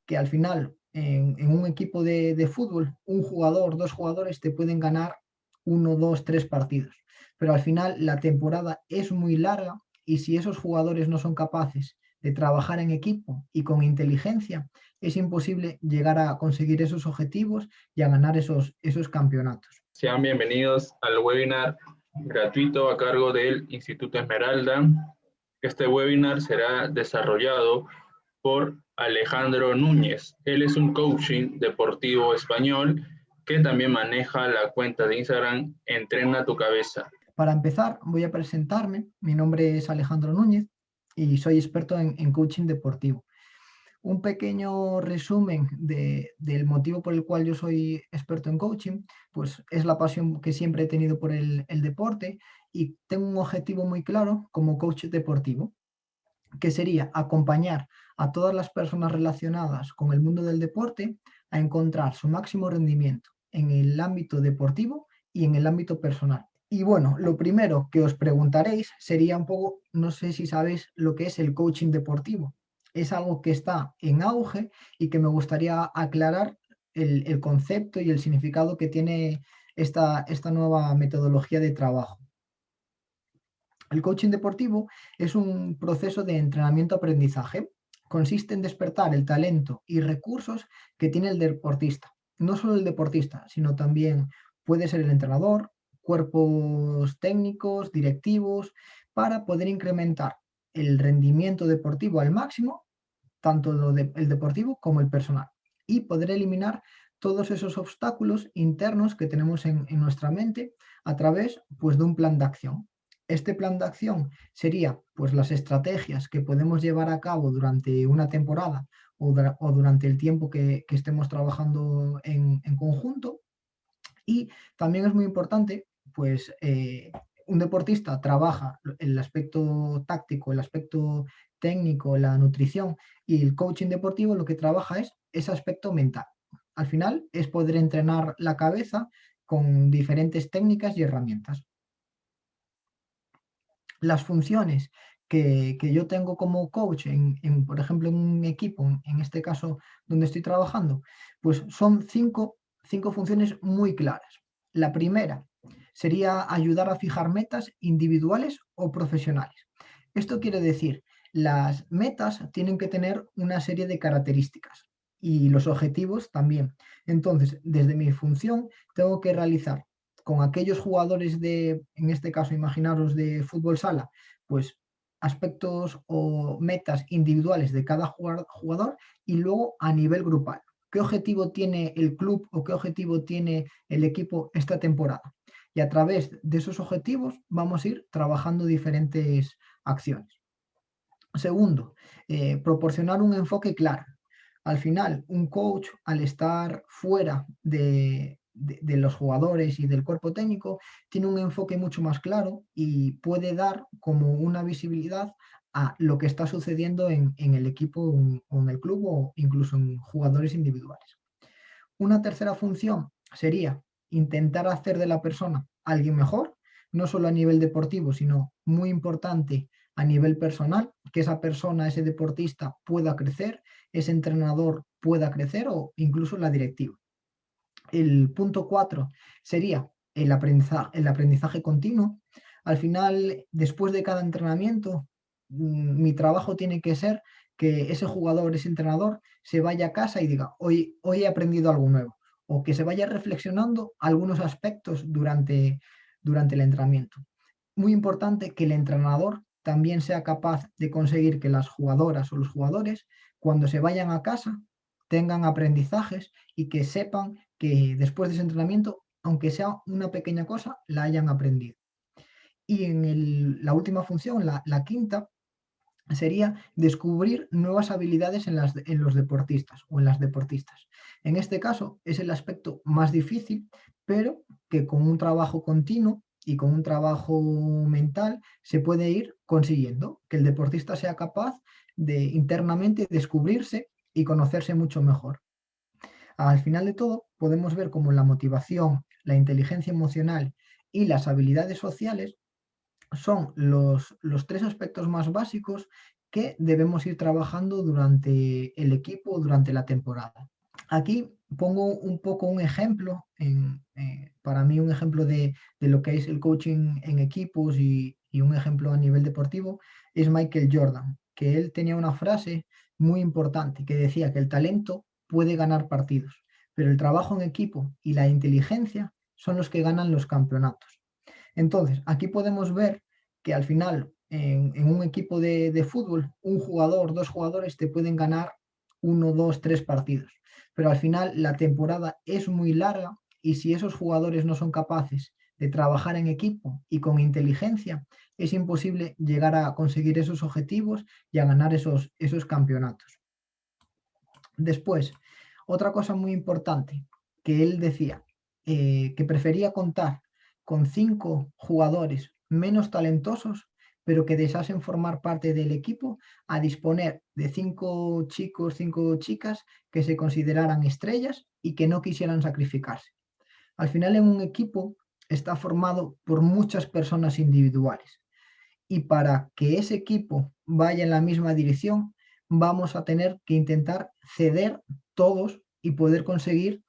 que al final en un equipo de fútbol, un jugador, dos jugadores te pueden ganar uno, dos, tres partidos. Pero al final la temporada es muy larga y si esos jugadores no son capaces de trabajar en equipo y con inteligencia, es imposible llegar a conseguir esos objetivos y a ganar esos campeonatos. Sean bienvenidos al webinar gratuito a cargo del Instituto Esmeralda. Este webinar será desarrollado por Alejandro Núñez. Él es un coaching deportivo español que también maneja la cuenta de Instagram Entrena tu Cabeza. Para empezar, voy a presentarme. Mi nombre es Alejandro Núñez y soy experto en coaching deportivo. Un pequeño resumen del motivo por el cual yo soy experto en coaching, pues es la pasión que siempre he tenido por el deporte y tengo un objetivo muy claro como coach deportivo, que sería acompañar a todas las personas relacionadas con el mundo del deporte a encontrar su máximo rendimiento en el ámbito deportivo y en el ámbito personal. Y bueno, lo primero que os preguntaréis sería un poco, no sé si sabéis lo que es el coaching deportivo. Es algo que está en auge y que me gustaría aclarar el concepto y el significado que tiene esta nueva metodología de trabajo. El coaching deportivo es un proceso de entrenamiento-aprendizaje. Consiste en despertar el talento y recursos que tiene el deportista. No solo el deportista, sino también puede ser el entrenador, cuerpos técnicos, directivos, para poder incrementar el rendimiento deportivo al máximo, tanto el deportivo como el personal, y poder eliminar todos esos obstáculos internos que tenemos en nuestra mente a través pues, de un plan de acción. Este plan de acción sería pues, las estrategias que podemos llevar a cabo durante una temporada o durante el tiempo que estemos trabajando en conjunto. Y también es muy importante, pues un deportista trabaja el aspecto táctico, el aspecto técnico, la nutrición, y el coaching deportivo lo que trabaja es ese aspecto mental. Al final es poder entrenar la cabeza con diferentes técnicas y herramientas. Las funciones que yo tengo como coach, por ejemplo, en un equipo, en este caso donde estoy trabajando, pues son cinco funciones muy claras. La primera sería ayudar a fijar metas individuales o profesionales. Esto quiere decir, las metas tienen que tener una serie de características y los objetivos también. Entonces, desde mi función, tengo que realizar con aquellos jugadores en este caso, imaginaros de fútbol sala, pues aspectos o metas individuales de cada jugador y luego a nivel grupal. ¿Qué objetivo tiene el club o qué objetivo tiene el equipo esta temporada? Y a través de esos objetivos vamos a ir trabajando diferentes acciones. Segundo, proporcionar un enfoque claro. Al final, un coach, al estar fuera de los jugadores y del cuerpo técnico, tiene un enfoque mucho más claro y puede dar como una visibilidad a lo que está sucediendo en el equipo o en el club o incluso en jugadores individuales. Una tercera función sería intentar hacer de la persona alguien mejor, no solo a nivel deportivo, sino muy importante a nivel personal, que esa persona, ese deportista pueda crecer, ese entrenador pueda crecer o incluso la directiva. El punto 4 sería el aprendizaje continuo. Al final, después de cada entrenamiento, mi trabajo tiene que ser que ese jugador, ese entrenador, se vaya a casa y diga, hoy he aprendido algo nuevo, o que se vaya reflexionando algunos aspectos durante el entrenamiento. Muy importante que el entrenador también sea capaz de conseguir que las jugadoras o los jugadores, cuando se vayan a casa, tengan aprendizajes y que sepan que después de ese entrenamiento, aunque sea una pequeña cosa, la hayan aprendido. Y la última función, la quinta, sería descubrir nuevas habilidades en los deportistas o en las deportistas. En este caso es el aspecto más difícil, pero que con un trabajo continuo y con un trabajo mental se puede ir consiguiendo, que el deportista sea capaz de internamente descubrirse y conocerse mucho mejor. Al final de todo, podemos ver cómo la motivación, la inteligencia emocional y las habilidades sociales son los tres aspectos más básicos que debemos ir trabajando durante el equipo, durante la temporada. Aquí pongo un poco un ejemplo, para mí un ejemplo de lo que es el coaching en equipos y un ejemplo a nivel deportivo es Michael Jordan, que él tenía una frase muy importante que decía que el talento puede ganar partidos, pero el trabajo en equipo y la inteligencia son los que ganan los campeonatos. Entonces, aquí podemos ver que al final en un equipo de fútbol, un jugador, dos jugadores te pueden ganar 1, 2, 3 partidos, pero al final la temporada es muy larga y si esos jugadores no son capaces de trabajar en equipo y con inteligencia, es imposible llegar a conseguir esos objetivos y a ganar esos campeonatos. Después, otra cosa muy importante que él decía, que prefería contar con 5 jugadores menos talentosos, pero que deseasen formar parte del equipo, a disponer de 5 chicos, 5 chicas que se consideraran estrellas y que no quisieran sacrificarse. Al final, en un equipo está formado por muchas personas individuales y para que ese equipo vaya en la misma dirección, vamos a tener que intentar ceder todos y poder conseguir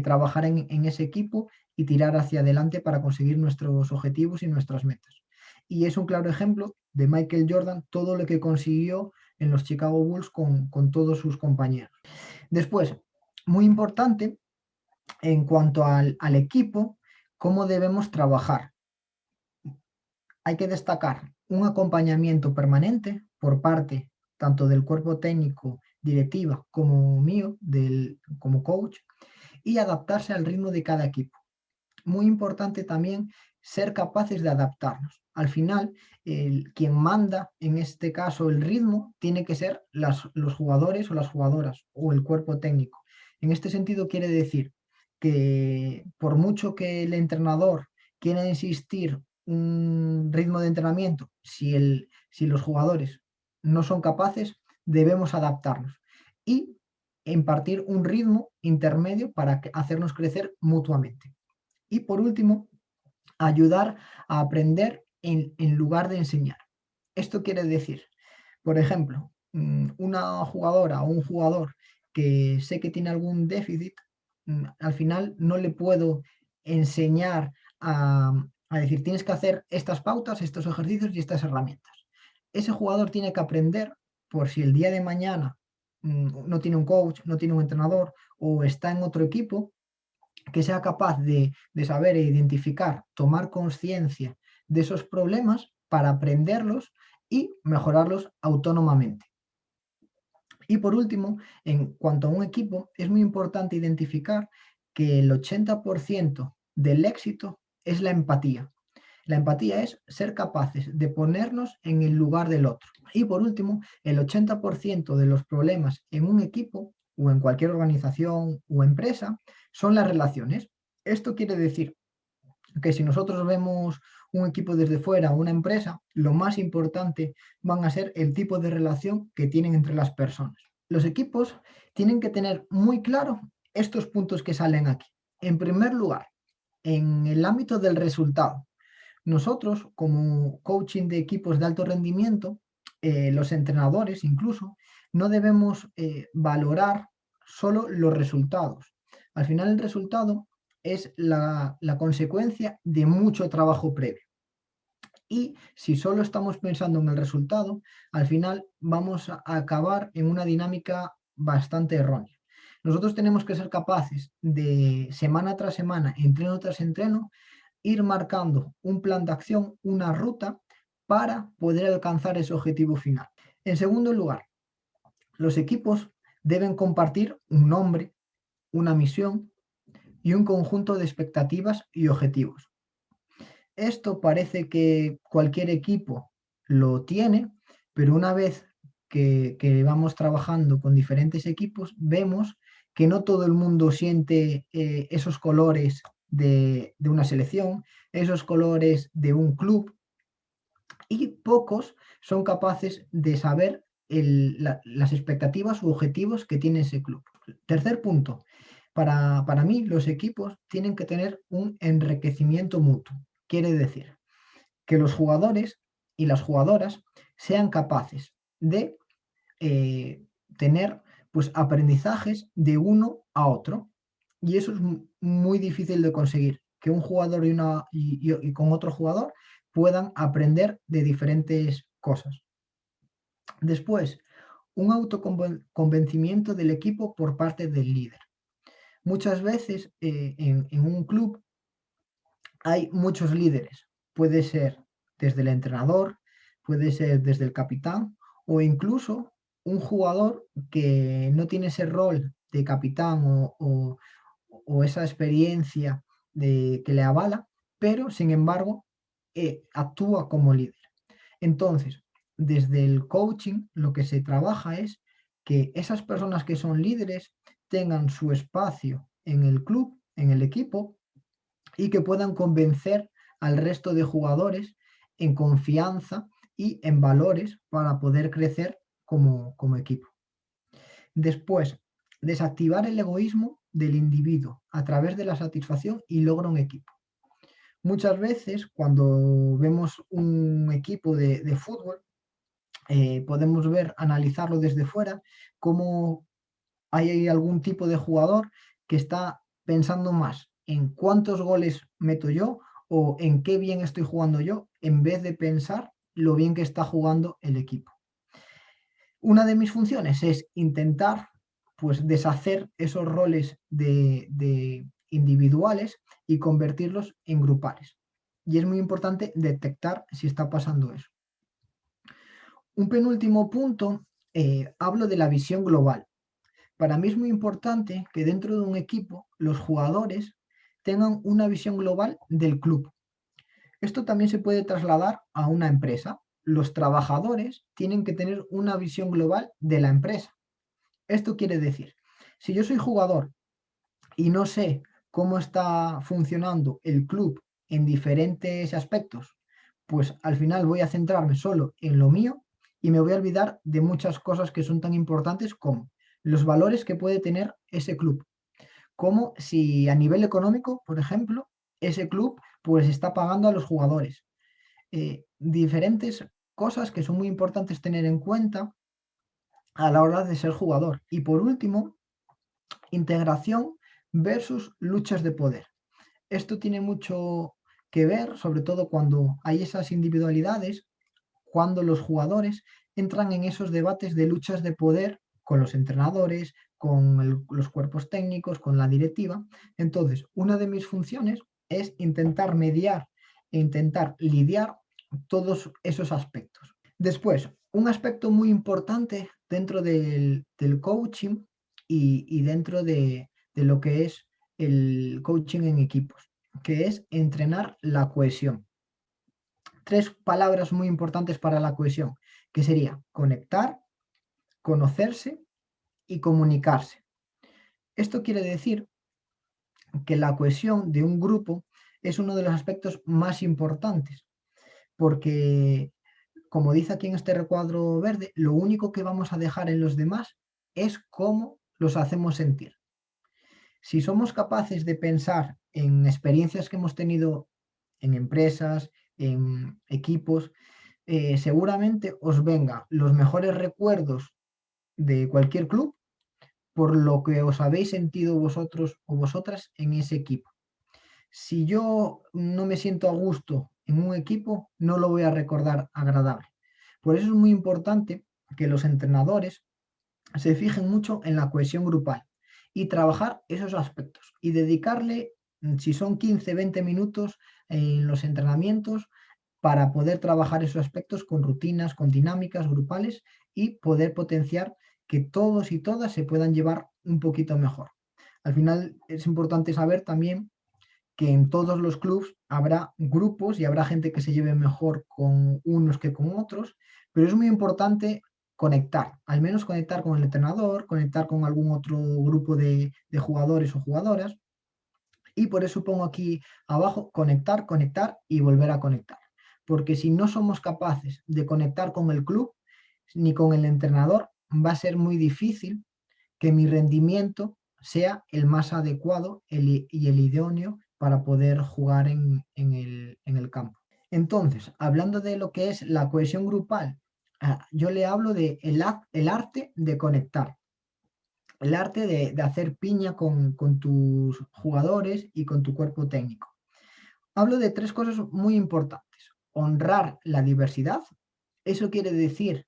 trabajar en ese equipo y tirar hacia adelante para conseguir nuestros objetivos y nuestras metas. Y es un claro ejemplo de Michael Jordan, todo lo que consiguió en los Chicago Bulls con todos sus compañeros. Después, muy importante, en cuanto al equipo, cómo debemos trabajar. Hay que destacar un acompañamiento permanente por parte tanto del cuerpo técnico, directiva, como mío, como coach, y adaptarse al ritmo de cada equipo. Muy importante también ser capaces de adaptarnos. Al final, quien manda, en este caso el ritmo, tiene que ser los jugadores o las jugadoras o el cuerpo técnico. En este sentido quiere decir que por mucho que el entrenador quiera insistir un ritmo de entrenamiento, si los jugadores no son capaces, debemos adaptarnos y impartir un ritmo intermedio para hacernos crecer mutuamente. Y por último, ayudar a aprender en lugar de enseñar. Esto quiere decir, por ejemplo, una jugadora o un jugador que sé que tiene algún déficit, al final no le puedo enseñar a decir, tienes que hacer estas pautas, estos ejercicios y estas herramientas. Ese jugador tiene que aprender por si el día de mañana no tiene un coach, no tiene un entrenador o está en otro equipo, que sea capaz de saber e identificar, tomar conciencia de esos problemas para aprenderlos y mejorarlos autónomamente. Y por último, en cuanto a un equipo, es muy importante identificar que el 80% del éxito es la empatía. La empatía es ser capaces de ponernos en el lugar del otro. Y por último, el 80% de los problemas en un equipo o en cualquier organización o empresa son las relaciones. Esto quiere decir que si nosotros vemos un equipo desde fuera, una empresa, lo más importante van a ser el tipo de relación que tienen entre las personas. Los equipos tienen que tener muy claro estos puntos que salen aquí. En primer lugar, en el ámbito del resultado, nosotros como coaching de equipos de alto rendimiento, los entrenadores incluso, no debemos valorar solo los resultados. Al final el resultado es la consecuencia de mucho trabajo previo. Y si solo estamos pensando en el resultado, al final vamos a acabar en una dinámica bastante errónea. Nosotros tenemos que ser capaces de semana tras semana, entreno tras entreno, ir marcando un plan de acción, una ruta para poder alcanzar ese objetivo final. En segundo lugar, los equipos deben compartir un nombre, una misión y un conjunto de expectativas y objetivos. Esto parece que cualquier equipo lo tiene, pero una vez que vamos trabajando con diferentes equipos, vemos que no todo el mundo siente esos colores de una selección, esos colores de un club, y pocos son capaces de saber las expectativas u objetivos que tiene ese club. Tercer punto, para mí los equipos tienen que tener un enriquecimiento mutuo. Quiere decir que los jugadores y las jugadoras sean capaces de tener pues aprendizajes de uno a otro. Y eso es muy difícil de conseguir, que un jugador y con otro jugador puedan aprender de diferentes cosas. Después, un autoconvencimiento del equipo por parte del líder. Muchas veces en un club hay muchos líderes. Puede ser desde el entrenador, puede ser desde el capitán o incluso un jugador que no tiene ese rol de capitán o esa experiencia que le avala, pero sin embargo actúa como líder. Entonces, desde el coaching lo que se trabaja es que esas personas que son líderes tengan su espacio en el club, en el equipo, y que puedan convencer al resto de jugadores en confianza y en valores para poder crecer como equipo. Después, desactivar el egoísmo del individuo a través de la satisfacción y logro un equipo. Muchas veces cuando vemos un equipo de fútbol, podemos ver, analizarlo desde fuera, cómo hay algún tipo de jugador que está pensando más en cuántos goles meto yo o en qué bien estoy jugando yo, en vez de pensar lo bien que está jugando el equipo. Una de mis funciones es intentar pues deshacer esos roles de individuales y convertirlos en grupales. Y es muy importante detectar si está pasando eso. Un penúltimo punto, hablo de la visión global. Para mí es muy importante que dentro de un equipo los jugadores tengan una visión global del club. Esto también se puede trasladar a una empresa. Los trabajadores tienen que tener una visión global de la empresa. Esto quiere decir, si yo soy jugador y no sé cómo está funcionando el club en diferentes aspectos, pues al final voy a centrarme solo en lo mío y me voy a olvidar de muchas cosas que son tan importantes como los valores que puede tener ese club, como si a nivel económico, por ejemplo, ese club pues está pagando a los jugadores. Diferentes cosas que son muy importantes tener en cuenta a la hora de ser jugador. Y por último, integración versus luchas de poder. Esto tiene mucho que ver, sobre todo cuando hay esas individualidades, cuando los jugadores entran en esos debates de luchas de poder con los entrenadores, con los cuerpos técnicos, con la directiva. Entonces, una de mis funciones es intentar mediar e intentar lidiar todos esos aspectos. Después, un aspecto muy importante dentro del coaching y dentro de lo que es el coaching en equipos, que es entrenar la cohesión. Tres palabras muy importantes para la cohesión, que sería conectar, conocerse y comunicarse. Esto quiere decir que la cohesión de un grupo es uno de los aspectos más importantes, porque, como dice aquí en este recuadro verde, lo único que vamos a dejar en los demás es cómo los hacemos sentir. Si somos capaces de pensar en experiencias que hemos tenido en empresas, en equipos, seguramente os venga los mejores recuerdos de cualquier club por lo que os habéis sentido vosotros o vosotras en ese equipo. Si yo no me siento a gusto en un equipo, no lo voy a recordar agradable. Por eso es muy importante que los entrenadores se fijen mucho en la cohesión grupal y trabajar esos aspectos y dedicarle, si son 15, 20 minutos en los entrenamientos, para poder trabajar esos aspectos con rutinas, con dinámicas grupales y poder potenciar que todos y todas se puedan llevar un poquito mejor. Al final es importante saber también que en todos los clubes habrá grupos y habrá gente que se lleve mejor con unos que con otros, pero es muy importante conectar, al menos conectar con el entrenador, conectar con algún otro grupo de jugadores o jugadoras. Y por eso pongo aquí abajo conectar, conectar y volver a conectar. Porque si no somos capaces de conectar con el club ni con el entrenador, va a ser muy difícil que mi rendimiento sea el más adecuado y el idóneo para poder jugar en el campo. Entonces, hablando de lo que es la cohesión grupal Yo le hablo de el arte de conectar, el arte de hacer piña con tus jugadores y con tu cuerpo técnico. Hablo de tres cosas muy importantes. Honrar la diversidad. Eso quiere decir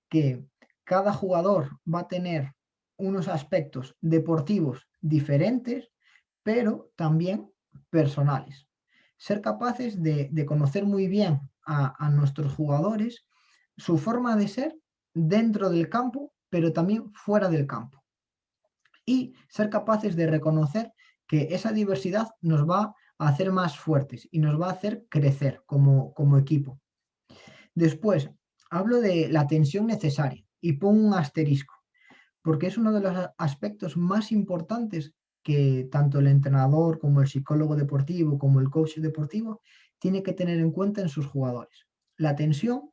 que cada jugador va a tener unos aspectos deportivos diferentes, pero también personales. Ser capaces de conocer muy bien a nuestros jugadores, su forma de ser dentro del campo, pero también fuera del campo. Y ser capaces de reconocer que esa diversidad nos va a hacer más fuertes y nos va a hacer crecer como equipo. Después, hablo de la tensión necesaria y pongo un asterisco, porque es uno de los aspectos más importantes que tanto el entrenador como el psicólogo deportivo como el coach deportivo tiene que tener en cuenta en sus jugadores. La tensión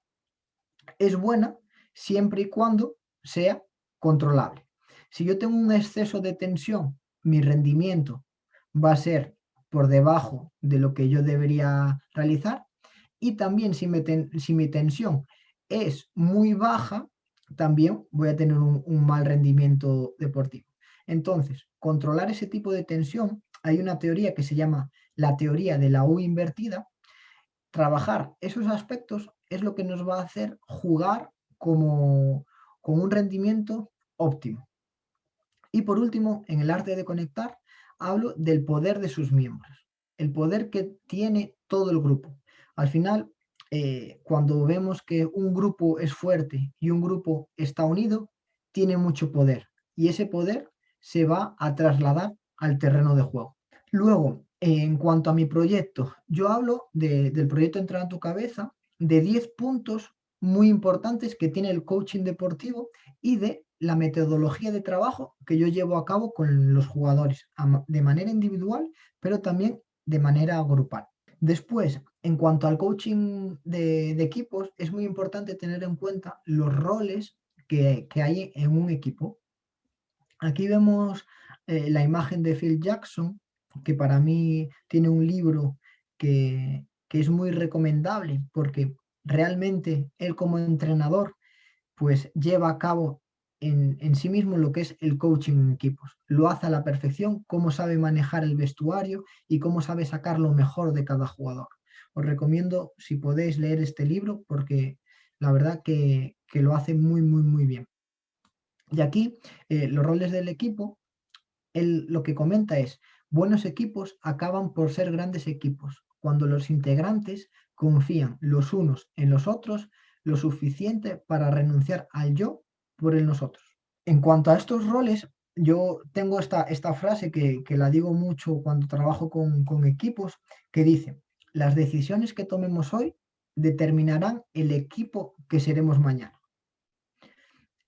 es buena siempre y cuando sea controlable. Si yo tengo un exceso de tensión, mi rendimiento va a ser por debajo de lo que yo debería realizar, y también si mi tensión es muy baja, también voy a tener un mal rendimiento deportivo. Entonces, controlar ese tipo de tensión, hay una teoría que se llama la teoría de la U invertida. Trabajar esos aspectos es lo que nos va a hacer jugar con un rendimiento óptimo. Y por último, en el arte de conectar, hablo del poder de sus miembros, el poder que tiene todo el grupo. Al final, cuando vemos que un grupo es fuerte y un grupo está unido, tiene mucho poder. Y ese poder se va a trasladar al terreno de juego. Luego, en cuanto a mi proyecto, yo hablo del proyecto Entrena tu Cabeza, de 10 puntos muy importantes que tiene el coaching deportivo y de la metodología de trabajo que yo llevo a cabo con los jugadores, de manera individual, pero también de manera grupal. Después, en cuanto al coaching de equipos, es muy importante tener en cuenta los roles que hay en un equipo. Aquí vemos la imagen de Phil Jackson, que para mí tiene un libro que es muy recomendable porque realmente él como entrenador pues lleva a cabo en sí mismo lo que es el coaching en equipos. Lo hace a la perfección, cómo sabe manejar el vestuario y cómo sabe sacar lo mejor de cada jugador. Os recomiendo, si podéis, leer este libro porque la verdad que lo hace muy, muy, muy bien. Y aquí los roles del equipo, él lo que comenta es, buenos equipos acaban por ser grandes equipos cuando los integrantes confían los unos en los otros lo suficiente para renunciar al yo por el nosotros. En cuanto a estos roles, yo tengo esta frase que la digo mucho cuando trabajo con equipos, que dice, las decisiones que tomemos hoy determinarán el equipo que seremos mañana.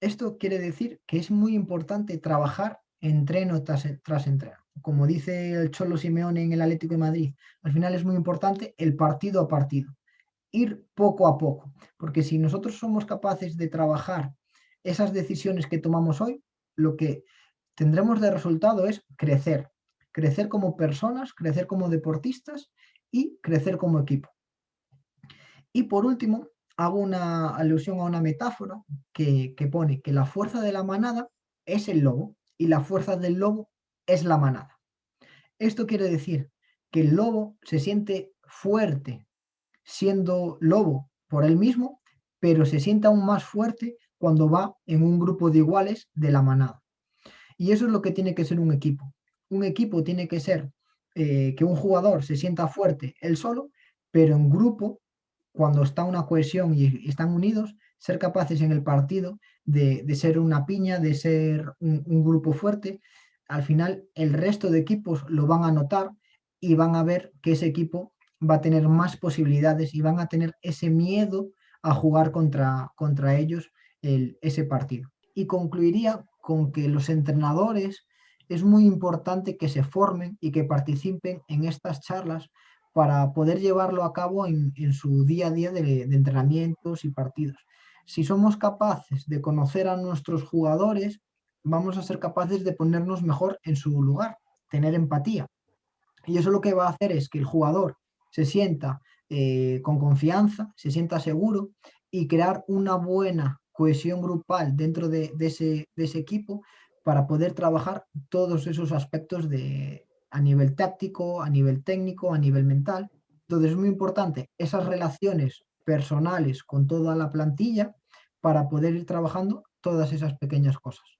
Esto quiere decir que es muy importante trabajar entreno tras entreno. Como dice el Cholo Simeone en el Atlético de Madrid, al final es muy importante el partido a partido, ir poco a poco, porque si nosotros somos capaces de trabajar esas decisiones que tomamos hoy, lo que tendremos de resultado es crecer, crecer como personas, crecer como deportistas y crecer como equipo. Y por último, hago una alusión a una metáfora que pone que la fuerza de la manada es el lobo y la fuerza del lobo es la manada. Esto quiere decir que el lobo se siente fuerte siendo lobo por él mismo, pero se siente aún más fuerte cuando va en un grupo de iguales de la manada. Y eso es lo que tiene que ser un equipo. Un equipo tiene que ser que un jugador se sienta fuerte él solo, pero en grupo, cuando está una cohesión y están unidos, ser capaces en el partido de ser una piña, de ser un grupo fuerte. Al final, el resto de equipos lo van a notar y van a ver que ese equipo va a tener más posibilidades y van a tener ese miedo a jugar contra ellos ese partido. Y concluiría con que los entrenadores es muy importante que se formen y que participen en estas charlas para poder llevarlo a cabo en su día a día de entrenamientos y partidos. Si somos capaces de conocer a nuestros jugadores, vamos a ser capaces de ponernos mejor en su lugar, tener empatía. Y eso lo que va a hacer es que el jugador se sienta con confianza, se sienta seguro y crear una buena cohesión grupal dentro de ese equipo para poder trabajar todos esos aspectos a nivel táctico, a nivel técnico, a nivel mental. Entonces es muy importante esas relaciones personales con toda la plantilla para poder ir trabajando todas esas pequeñas cosas.